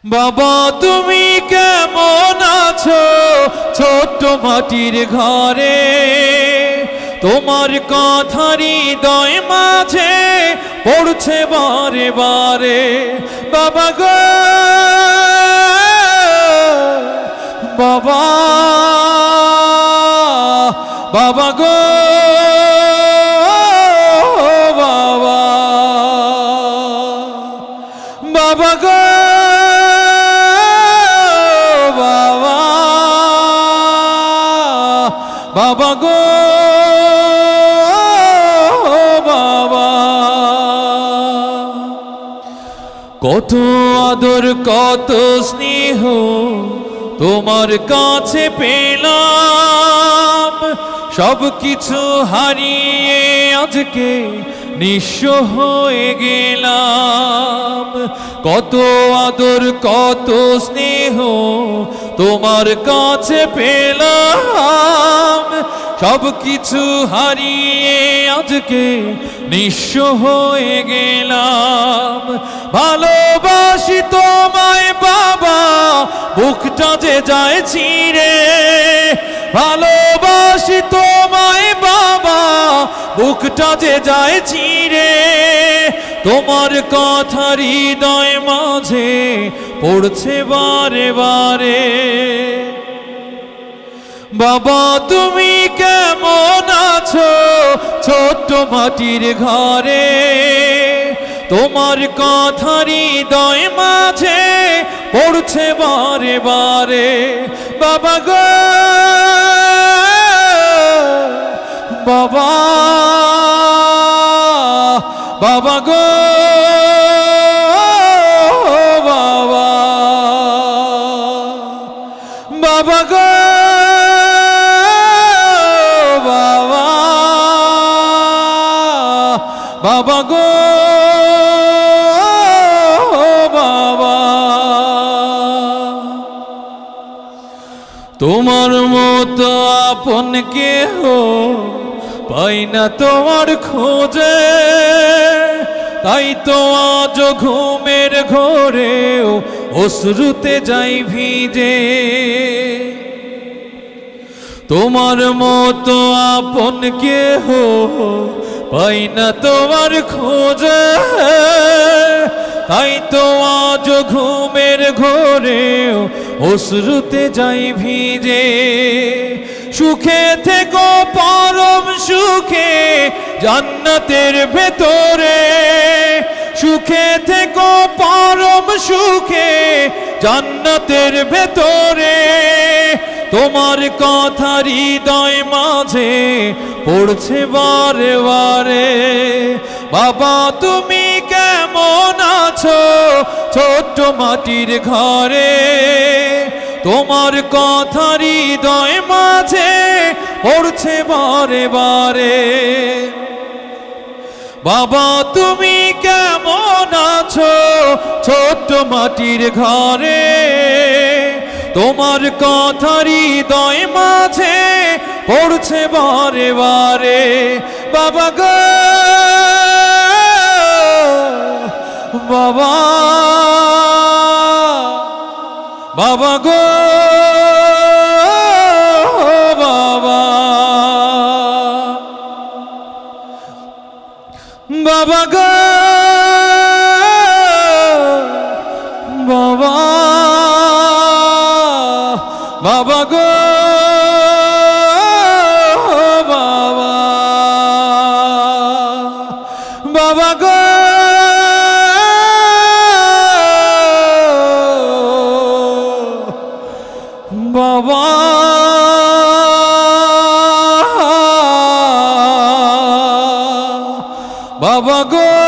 বাবা তুমি কেমন আছো ছোট্ট মাটির ঘরে তোমার কথা হৃদয় মাঝে পড়ছে বারে বারে বাবা গো বাবা বাবা গো বাবা বাবা গো বাবা গো বাবা কত আদর কত স্নেহ তোমার কাছে পেলাম সব কিছু হারিয়ে আজকে নিঃস্ব হয়ে গেলাম কত আদর কত স্নেহ তোমার কাছে পেলাম সব কিছু হারিয়ে আজকে নিঃস্ব হয়ে গেলাম ভালোবাসি তোমায় বাবা বুকটা যে যায় ছিঁড়ে ভালোবাসি তোমায় বাবা বুকটা যে যায় ছিঁড়ে তোমার কথা হৃদয় মাঝে পড়ছে বারে বারে বাবা তুমি কেমন আছো ছোট্ট মাটির ঘরে তোমার কথা হৃদয় মাঝে পড়ছে বারে বারে বাবা গো বাবা বাবা গো বাবা বাবা গো বাবা বাবা গো বাবা তোমার মতো আপন কেহ পাই না তোমার খোঁজে তাই তো আজ ঘুমের ঘোরেও অশ্রুতে যাই ভিজে তোমার মতো আপন কেহ পাই না তোমার খোঁজে তাই তো আজ ঘুমের ঘোরেও অশ্রুতে যাই ভিজে সুখে থেকো পরম সুখে জান্নাতের ভেতরে সুখে থেকো পরম সুখে জান্নাতের ভেতরে তোমার কথা হৃদয় মাঝে পড়ছে বারে বারে বাবা তুমি কেমন আছো ছোট্ট মাটির ঘরে তোমার কথা হৃদয় মাঝে পড়ছে বারে বারে বাবা তুমি কেমন আছো ছোট্ট মাটির ঘরে তোমার কথা হৃদয় মাঝে পড়ছে বারে বারে বাবা গো বাবা বাবা গো বাবা বাবা গো বাবা বাবা গো বাবা বাবা গো বাবা বাবা গো